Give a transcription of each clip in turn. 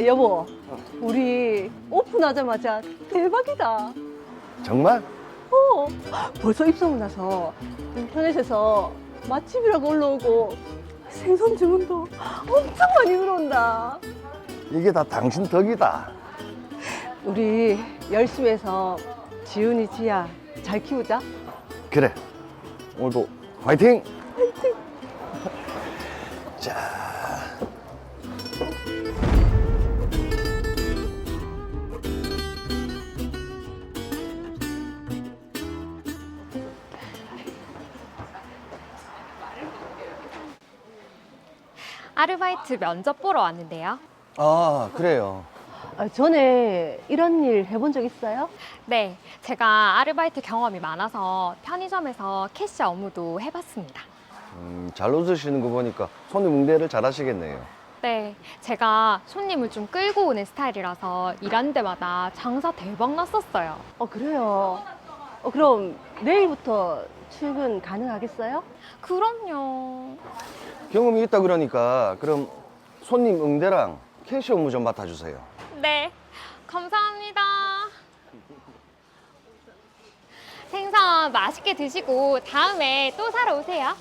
여보, 우리 오픈하자마자 대박이다. 정말? 벌써 입소문 나서 인터넷에서 맛집이라고 올라오고 생선 주문도 엄청 많이 들어온다. 이게 다 당신 덕이다. 우리 열심히 해서 지훈이, 지야 잘 키우자. 그래. 오늘도 화이팅! 자. 아르바이트 면접 보러 왔는데요. 아, 그래요. 전에 이런 일 해본 적 있어요? 네, 제가 아르바이트 경험이 많아서 편의점에서 캐시어 업무도 해봤습니다. 잘 웃으시는 거 보니까 손님 응대를 잘 하시겠네요. 네, 제가 손님을 좀 끌고 오는 스타일이라서 일하는 데마다 장사 대박 났었어요. 그래요. 그럼 내일부터 출근 가능하겠어요? 그럼요. 경험이 있다 그러니까 그럼 손님 응대랑 캐시 업무 좀 맡아주세요. 네, 감사합니다. 생선 맛있게 드시고 다음에 또 사러 오세요.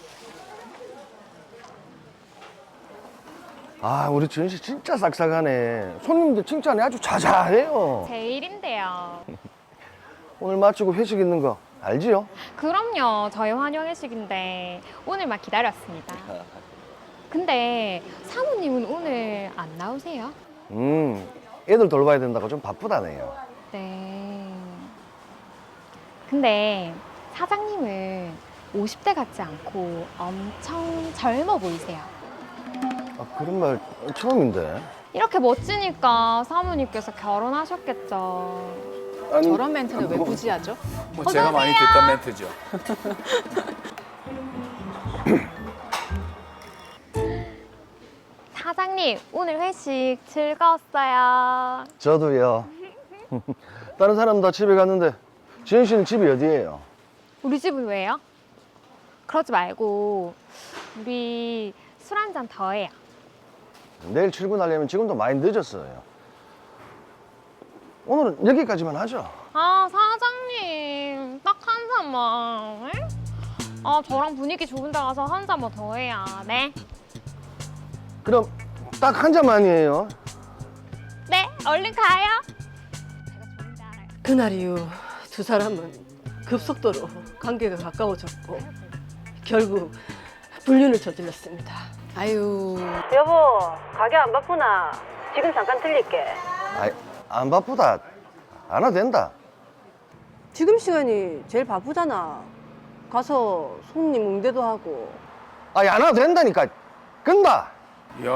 아, 우리 지은 씨 진짜 싹싹하네. 손님들 칭찬이 아주 자자해요. 제 일인데요. 오늘 마치고 회식 있는 거 알지요? 그럼요. 저희 환영회식인데 오늘만 기다렸습니다. 근데 사모님은 오늘 안 나오세요? 애들 돌봐야 된다고 좀 바쁘다네요. 네. 근데 사장님은 50대 같지 않고 엄청 젊어 보이세요. 아, 그런 말 처음인데. 이렇게 멋지니까 사모님께서 결혼하셨겠죠. 아니, 저런 멘트는 왜 굳이 하죠? 뭐 제가 많이 듣던 멘트죠. 사장님, 오늘 회식 즐거웠어요. 저도요. 다른 사람 다 집에 갔는데 지은 씨는 집이 어디예요? 우리 집은 왜요? 그러지 말고 우리 술 한 잔 더 해요. 내일 출근하려면 지금도 많이 늦었어요. 오늘은 여기까지만 하죠. 아, 사장님, 딱 한 잔만. 에? 아, 저랑 분위기 좋은 데 가서 한 잔만 더 해야. 네? 그럼 딱 한 잔만이에요. 네, 얼른 가요. 제가 좋은데 알아요. 그날 이후 두 사람은 급속도로 관계가 가까워졌고 결국 불륜을 저질렀습니다. 아유, 여보, 가게 안 바쁘나? 지금 잠깐 들릴게. 아이, 안 바쁘다. 안 와도 된다. 지금 시간이 제일 바쁘잖아. 가서 손님 응대도 하고. 아니, 안 와도 된다니까. 근다. 이야,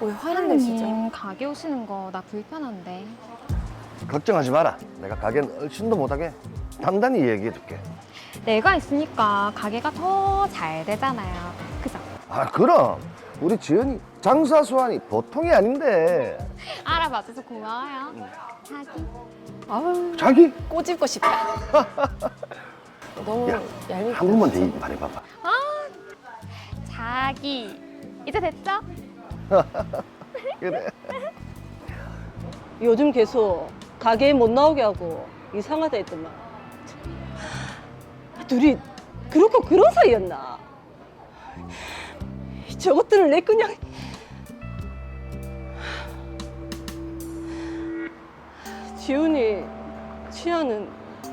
왜 화를 내시죠? 사장님, 가게 오시는 거 나 불편한데. 걱정하지 마라. 내가 가게는 얼씬도 못하게 단단히 얘기해줄게. 내가 있으니까 가게가 더 잘 되잖아요. 그죠? 아, 그럼 우리 지은이 장사 수완이 보통이 아닌데. 알아봐줘서 고마워요. 자기. 아유, 자기? 꼬집고 싶다. 너무 야, 얄밉다. 한 번만 더 말해봐봐. 자기. 이제 됐죠? 그래. 요즘 계속 가게에 못 나오게 하고 이상하다 했더만. 둘이 그렇고 그런 사이였나? 저것들을 내 그냥. 지훈이, 치아는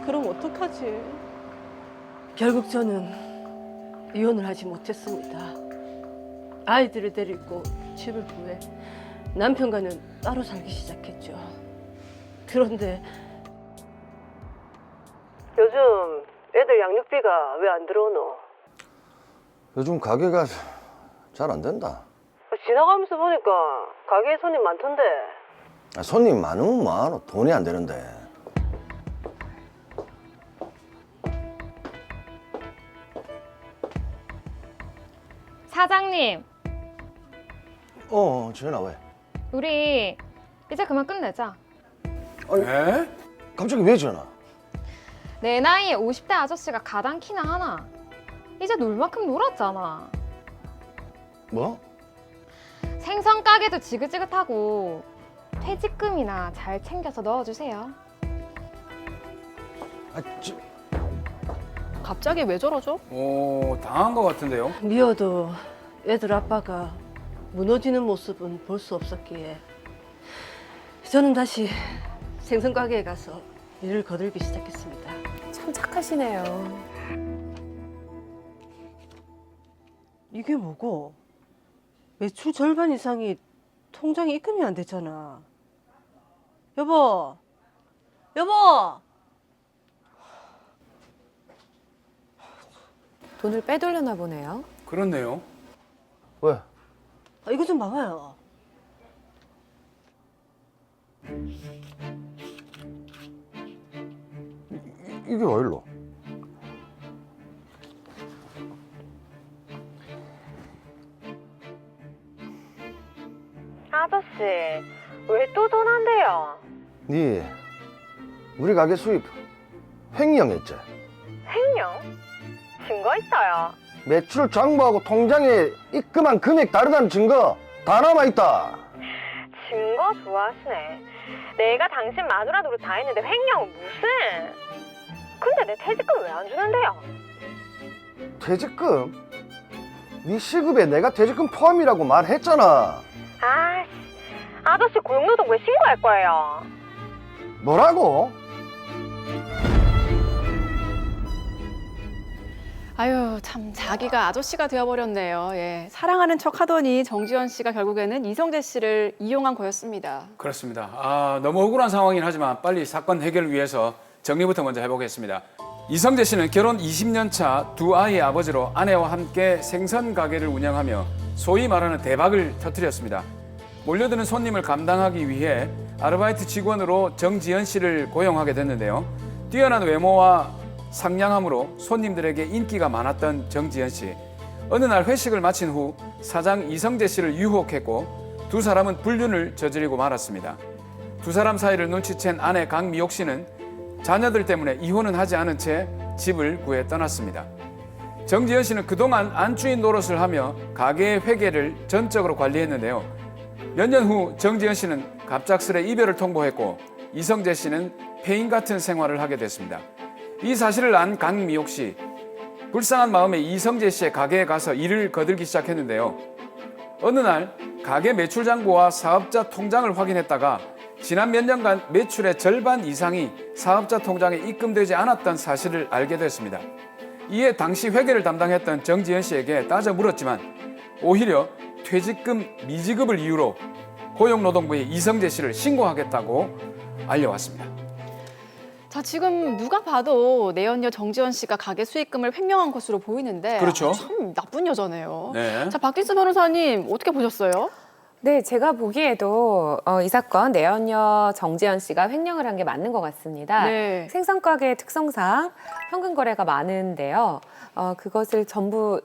그럼 어떡하지? 결국 저는 이혼을 하지 못했습니다. 아이들을 데리고 집을 구해 남편과는 따로 살기 시작했죠. 그런데 요즘 애들 양육비가 왜 안 들어오노? 요즘 가게가 잘 안 된다. 지나가면서 보니까 가게에 손님 많던데. 아, 손님 많으면 많어. 돈이 안 되는데. 사장님, 지은아 왜? 우리 이제 그만 끝내자. 에? 갑자기 왜 전화? 내 나이에 50대 아저씨가 가당키나 하나. 이제 놀 만큼 놀았잖아. 뭐? 생선 가게도 지긋지긋하고 퇴직금이나 잘 챙겨서 넣어주세요. 아, 갑자기 왜 저러죠? 오, 당한 것 같은데요? 미워도 애들 아빠가 무너지는 모습은 볼 수 없었기에 저는 다시 생선 가게에 가서 일을 거들기 시작했습니다. 참 착하시네요. 이게 뭐고? 매출 절반 이상이 통장에 입금이 안 됐잖아. 여보, 여보. 돈을 빼돌려나 보네요. 그렇네요. 왜? 아, 이거 좀 봐봐요. 이게 어일로? 아저씨, 왜 또 전화한대요? 네 우리 가게 수입 횡령했지? 횡령? 증거 있어요. 매출 장부하고 통장에 입금한 금액 다르다는 증거 다 남아있다. 증거 좋아하시네. 내가 당신 마누라 노릇 다 했는데 횡령은 무슨? 근데 내 퇴직금 왜 안 주는데요? 퇴직금? 네 시급에 내가 퇴직금 포함이라고 말했잖아. 아씨, 아저씨 고용노동부에 신고할 거예요. 뭐라고? 아유, 참 자기가 아저씨가 되어버렸네요. 예, 사랑하는 척 하더니 정지현 씨가 결국에는 이성재 씨를 이용한 거였습니다. 그렇습니다. 아, 너무 억울한 상황이긴 하지만 빨리 사건 해결을 위해서 정리부터 먼저 해보겠습니다. 이성재 씨는 결혼 20년 차 두 아이의 아버지로 아내와 함께 생선 가게를 운영하며 소위 말하는 대박을 터뜨렸습니다. 몰려드는 손님을 감당하기 위해 아르바이트 직원으로 정지현 씨를 고용하게 됐는데요. 뛰어난 외모와 상냥함으로 손님들에게 인기가 많았던 정지현 씨. 어느 날 회식을 마친 후 사장 이성재 씨를 유혹했고 두 사람은 불륜을 저지르고 말았습니다. 두 사람 사이를 눈치챈 아내 강미옥 씨는 자녀들 때문에 이혼은 하지 않은 채 집을 구해 떠났습니다. 정지현 씨는 그동안 안주인 노릇을 하며 가게의 회계를 전적으로 관리했는데요. 몇 년 후 정지현 씨는 갑작스레 이별을 통보했고 이성재 씨는 폐인 같은 생활을 하게 됐습니다. 이 사실을 안 강미옥 씨, 불쌍한 마음에 이성재 씨의 가게에 가서 일을 거들기 시작했는데요. 어느 날 가게 매출 장부와 사업자 통장을 확인했다가 지난 몇 년간 매출의 절반 이상이 사업자 통장에 입금되지 않았던 사실을 알게 됐습니다. 이에 당시 회계를 담당했던 정지현 씨에게 따져 물었지만 오히려 퇴직금 미지급을 이유로 고용노동부에 이성재 씨를 신고하겠다고 알려왔습니다. 자, 지금 누가 봐도 내연녀 정지현 씨가 가게 수익금을 횡령한 것으로 보이는데 그렇죠. 참 나쁜 여자네요. 네. 자, 박길수 변호사님 어떻게 보셨어요? 네, 제가 보기에도 이 사건 내연녀 정지현 씨가 횡령을 한 게 맞는 것 같습니다. 네. 생선 가게의 특성상 현금 거래가 많은데요. 그것을 전부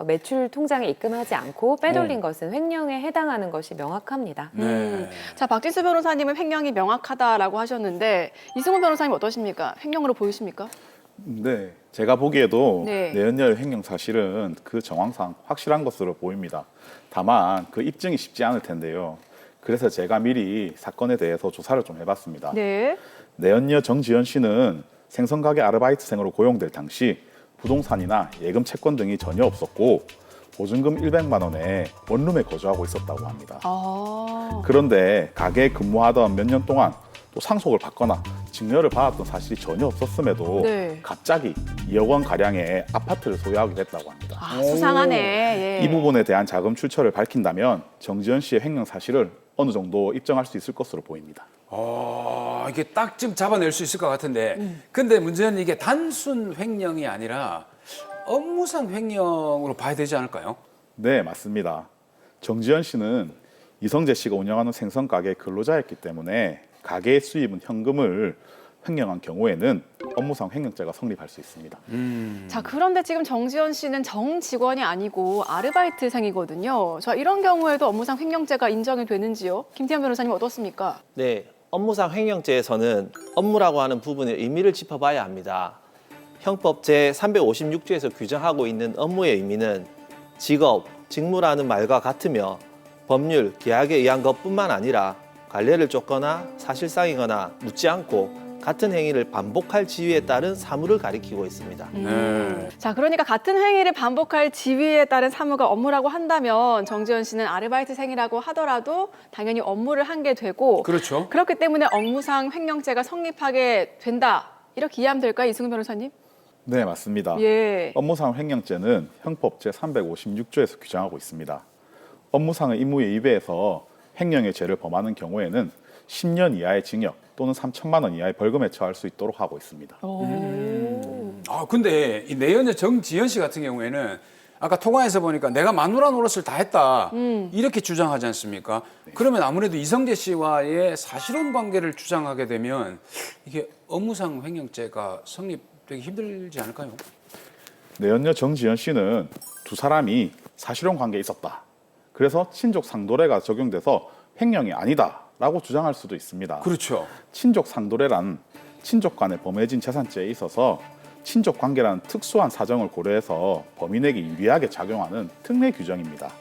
매출 통장에 입금하지 않고 빼돌린 것은 횡령에 해당하는 것이 명확합니다. 네. 자, 박길수 변호사님은 횡령이 명확하다라고 하셨는데 이승훈 변호사님 어떠십니까? 횡령으로 보이십니까? 네, 제가 보기에도 네. 내연녀의 횡령 사실은 그 정황상 확실한 것으로 보입니다. 다만 그 입증이 쉽지 않을 텐데요. 그래서 제가 미리 사건에 대해서 조사를 좀 해봤습니다. 네. 내연녀 정지현 씨는 생선가게 아르바이트생으로 고용될 당시 부동산이나 예금 채권 등이 전혀 없었고 보증금 100만 원에 원룸에 거주하고 있었다고 합니다. 아. 그런데 가게에 근무하던 몇 년 동안 또 상속을 받거나 증여를 받았던 사실이 전혀 없었음에도 네. 갑자기 2억 원 가량의 아파트를 소유하게 됐다고 합니다. 아, 수상하네. 예. 이 부분에 대한 자금 출처를 밝힌다면 정지현 씨의 횡령 사실을 어느 정도 입증할 수 있을 것으로 보입니다. 이게 딱 좀 잡아낼 수 있을 것 같은데 근데 문제는 이게 단순 횡령이 아니라 업무상 횡령으로 봐야 되지 않을까요? 네, 맞습니다. 정지현 씨는 이성재 씨가 운영하는 생선 가게 근로자였기 때문에 가게의 수입은 현금을 횡령한 경우에는 업무상 횡령죄가 성립할 수 있습니다. 자, 그런데 지금 정지현 씨는 정직원이 아니고 아르바이트생이거든요. 자, 이런 경우에도 업무상 횡령죄가 인정이 되는지요? 김태현 변호사님 어떻습니까? 네, 업무상 횡령죄에서는 업무라고 하는 부분의 의미를 짚어봐야 합니다. 형법 제356조에서 규정하고 있는 업무의 의미는 직업, 직무라는 말과 같으며 법률, 계약에 의한 것뿐만 아니라 관례를 쫓거나 사실상이거나 묻지 않고 같은 행위를 반복할 지위에 따른 사무를 가리키고 있습니다. 네. 자, 그러니까 같은 행위를 반복할 지위에 따른 사무가 업무라고 한다면 정지현 씨는 아르바이트생이라고 하더라도 당연히 업무를 한 게 되고 그렇죠. 그렇기 때문에 업무상 횡령죄가 성립하게 된다. 이렇게 이해하면 될까요, 이승훈 변호사님? 네, 맞습니다. 예. 업무상 횡령죄는 형법 제356조에서 규정하고 있습니다. 업무상의 임무에 위배해서 횡령의 죄를 범하는 경우에는 10년 이하의 징역 또는 3천만 원 이하의 벌금에 처할 수 있도록 하고 있습니다. 아, 근데 이 내연녀 정지현 씨 같은 경우에는 아까 토가에서 보니까 내가 마누라 노릇을 다 했다 이렇게 주장하지 않습니까? 그러면 아무래도 이성재 씨와의 사실혼 관계를 주장하게 되면 이게 업무상 횡령죄가 성립되기 힘들지 않을까요? 내연녀 정지현 씨는 두 사람이 사실혼 관계에 있었다. 그래서 친족 상도례가 적용돼서 횡령이 아니다라고 주장할 수도 있습니다. 그렇죠. 친족 상도례란 친족 간에 범해진 재산죄에 있어서 친족 관계라는 특수한 사정을 고려해서 범인에게 유리하게 작용하는 특례 규정입니다.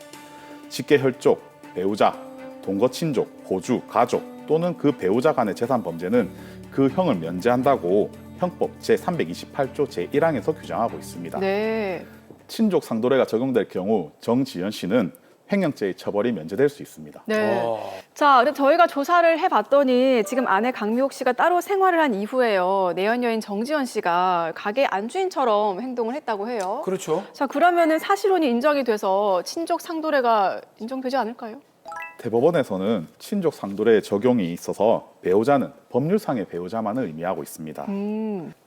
직계 혈족, 배우자, 동거 친족, 고주, 가족 또는 그 배우자 간의 재산 범죄는 그 형을 면제한다고 형법 제328조 제1항에서 규정하고 있습니다. 네. 친족 상도례가 적용될 경우 정지현 씨는 횡령죄의 처벌이 면제될 수 있습니다. 네. 자, 그래서 저희가 조사를 해봤더니 지금 아내 강미옥 씨가 따로 생활을 한 이후에요. 내연녀인 정지현 씨가 가게 안주인처럼 행동을 했다고 해요. 그렇죠. 자, 그러면은 사실혼이 인정이 돼서 친족 상도례가 인정되지 않을까요? 대법원에서는 친족 상도례의 적용이 있어서 배우자는 법률상의 배우자만을 의미하고 있습니다.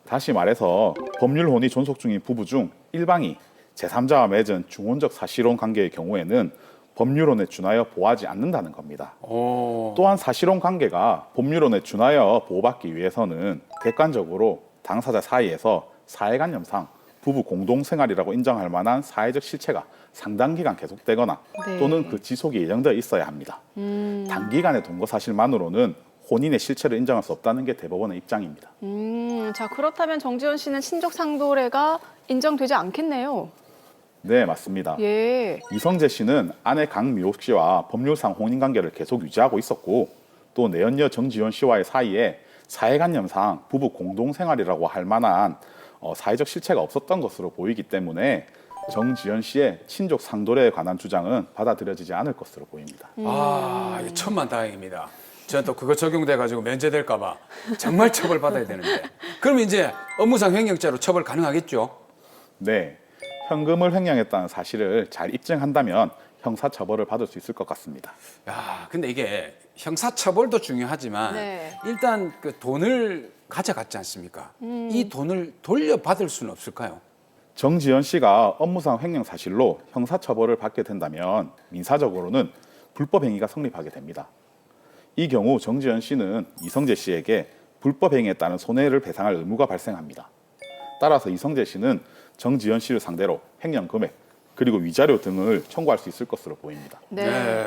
다시 말해서 법률혼이 존속 중인 부부 중 일방이 제3자와 맺은 중혼적 사실혼 관계의 경우에는 법률혼에 준하여 보호하지 않는다는 겁니다. 또한 사실혼 관계가 법률혼에 준하여 보호받기 위해서는 객관적으로 당사자 사이에서 사회관념상 부부 공동생활이라고 인정할 만한 사회적 실체가 상당 기간 계속되거나 네. 또는 그 지속이 예정되어 있어야 합니다. 단기간의 동거 사실만으로는 혼인의 실체를 인정할 수 없다는 게 대법원의 입장입니다. 자, 그렇다면 정지현 씨는 친족 상도례가 인정되지 않겠네요. 네, 맞습니다. 예. 이성재 씨는 아내 강미옥 씨와 법률상 혼인관계를 계속 유지하고 있었고 또 내연녀 정지현 씨와의 사이에 사회관념상 부부 공동생활이라고 할 만한 사회적 실체가 없었던 것으로 보이기 때문에 정지현 씨의 친족 상도례에 관한 주장은 받아들여지지 않을 것으로 보입니다. 아, 이게 천만다행입니다. 저는 또 그거 적용돼가지고 면제될까봐 정말 처벌받아야 되는데. 그럼 이제 업무상 횡령죄로 처벌 가능하겠죠? 네, 현금을 횡령했다는 사실을 잘 입증한다면 형사처벌을 받을 수 있을 것 같습니다. 야, 근데 이게 형사처벌도 중요하지만 네. 일단 그 돈을 가져갔지 않습니까? 이 돈을 돌려받을 수는 없을까요? 정지현 씨가 업무상 횡령 사실로 형사처벌을 받게 된다면 민사적으로는 불법 행위가 성립하게 됩니다. 이 경우 정지현 씨는 이성재 씨에게 불법 행위에 따른 손해를 배상할 의무가 발생합니다. 따라서 이성재 씨는 정지현 씨를 상대로 횡령 금액 그리고 위자료 등을 청구할 수 있을 것으로 보입니다. 네.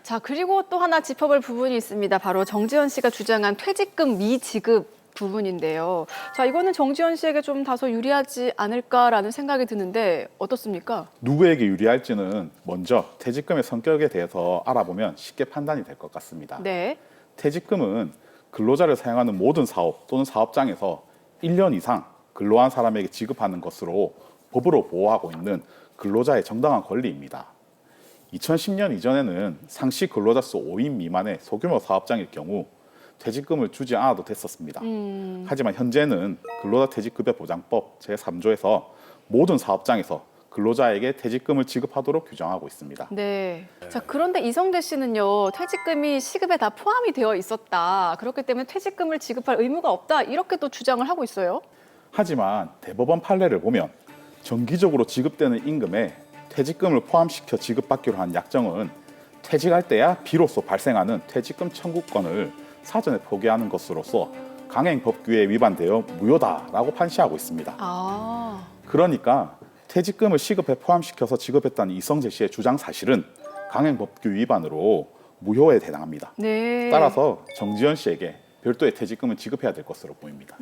자, 그리고 또 하나 짚어볼 부분이 있습니다. 바로 정지현 씨가 주장한 퇴직금 미지급 부분인데요. 자, 이거는 정지현 씨에게 좀 다소 유리하지 않을까라는 생각이 드는데 어떻습니까? 누구에게 유리할지는 먼저 퇴직금의 성격에 대해서 알아보면 쉽게 판단이 될 것 같습니다. 네. 퇴직금은 근로자를 사용하는 모든 사업 또는 사업장에서 1년 이상 근로한 사람에게 지급하는 것으로 법으로 보호하고 있는 근로자의 정당한 권리입니다. 2010년 이전에는 상시 근로자 수 5인 미만의 소규모 사업장일 경우 퇴직금을 주지 않아도 됐었습니다. 하지만 현재는 근로자 퇴직급여 보장법 제3조에서 모든 사업장에서 근로자에게 퇴직금을 지급하도록 규정하고 있습니다. 네. 자, 그런데 이성재 씨는요, 퇴직금이 시급에 다 포함이 되어 있었다. 그렇기 때문에 퇴직금을 지급할 의무가 없다. 이렇게 또 주장을 하고 있어요. 하지만 대법원 판례를 보면 정기적으로 지급되는 임금에 퇴직금을 포함시켜 지급받기로 한 약정은 퇴직할 때야 비로소 발생하는 퇴직금 청구권을 사전에 포기하는 것으로서 강행법규에 위반되어 무효다라고 판시하고 있습니다. 아. 그러니까 퇴직금을 시급에 포함시켜서 지급했다는 이성재 씨의 주장 사실은 강행법규 위반으로 무효에 해당합니다. 네. 따라서 정지현 씨에게 별도의 퇴직금을 지급해야 될 것으로 보입니다.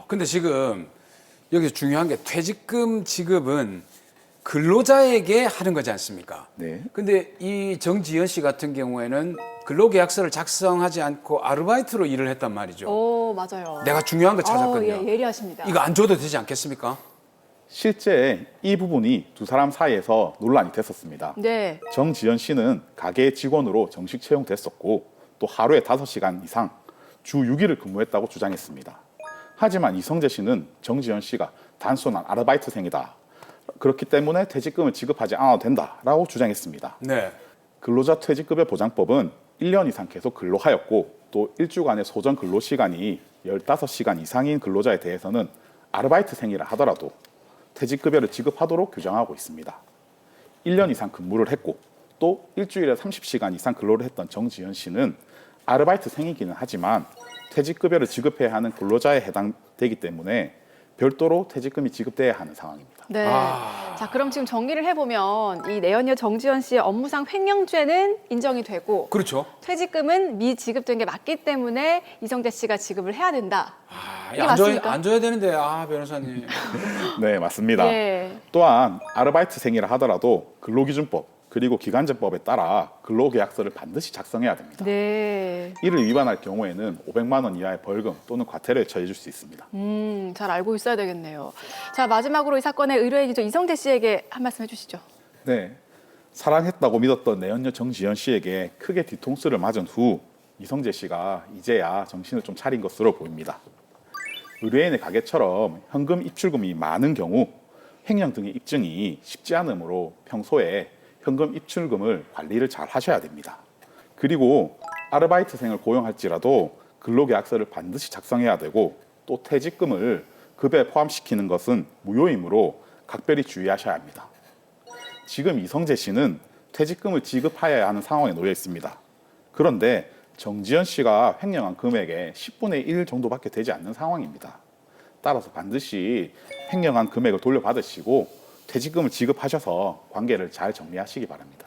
근데 지금 여기서 중요한 게 퇴직금 지급은 근로자에게 하는 거지 않습니까? 네. 근데 이 정지현 씨 같은 경우에는 근로계약서를 작성하지 않고 아르바이트로 일을 했단 말이죠. 오, 맞아요. 내가 중요한 거 찾았거든요. 예, 예리하십니다. 이거 안 줘도 되지 않겠습니까? 실제 이 부분이 두 사람 사이에서 논란이 됐었습니다. 네. 정지현 씨는 가게 직원으로 정식 채용됐었고 또 하루에 5시간 이상 주 6일을 근무했다고 주장했습니다. 하지만 이성재 씨는 정지현 씨가 단순한 아르바이트생이다. 그렇기 때문에 퇴직금을 지급하지 않아도 된다라고 주장했습니다. 네. 근로자 퇴직급여 보장법은 1년 이상 계속 근로하였고 또 일주간의 소정 근로시간이 15시간 이상인 근로자에 대해서는 아르바이트생이라 하더라도 퇴직급여를 지급하도록 규정하고 있습니다. 1년 이상 근무를 했고 또 일주일에 30시간 이상 근로를 했던 정지현 씨는 아르바이트생이기는 하지만 퇴직급여를 지급해야 하는 근로자에 해당되기 때문에 별도로 퇴직금이 지급돼야 하는 상황입니다. 네. 아. 자, 그럼 지금 정리를 해보면 이 내연녀 정지현 씨의 업무상 횡령죄는 인정이 되고 그렇죠. 퇴직금은 미지급된 게 맞기 때문에 이성재 씨가 지급을 해야 된다. 아, 이게 안 줘야, 맞습니까? 안 줘야 되는데, 변호사님. 네, 맞습니다. 예. 또한 아르바이트생이라 하더라도 근로기준법 그리고 기간제법에 따라 근로계약서를 반드시 작성해야 됩니다. 네. 이를 위반할 경우에는 500만 원 이하의 벌금 또는 과태료에 처해질 수 있습니다. 잘 알고 있어야 되겠네요. 자, 마지막으로 이 사건의 의뢰인이죠. 이성재 씨에게 한 말씀 해주시죠. 네, 사랑했다고 믿었던 내연녀 정지현 씨에게 크게 뒤통수를 맞은 후 이성재 씨가 이제야 정신을 좀 차린 것으로 보입니다. 의뢰인의 가게처럼 현금 입출금이 많은 경우 횡령 등의 입증이 쉽지 않으므로 평소에 현금 입출금을 관리를 잘 하셔야 됩니다. 그리고 아르바이트생을 고용할지라도 근로계약서를 반드시 작성해야 되고 또 퇴직금을 급여에 포함시키는 것은 무효이므로 각별히 주의하셔야 합니다. 지금 이성재 씨는 퇴직금을 지급하여야 하는 상황에 놓여 있습니다. 그런데 정지현 씨가 횡령한 금액의 10분의 1 정도밖에 되지 않는 상황입니다. 따라서 반드시 횡령한 금액을 돌려받으시고 퇴직금을 지급하셔서 관계를 잘 정리하시기 바랍니다.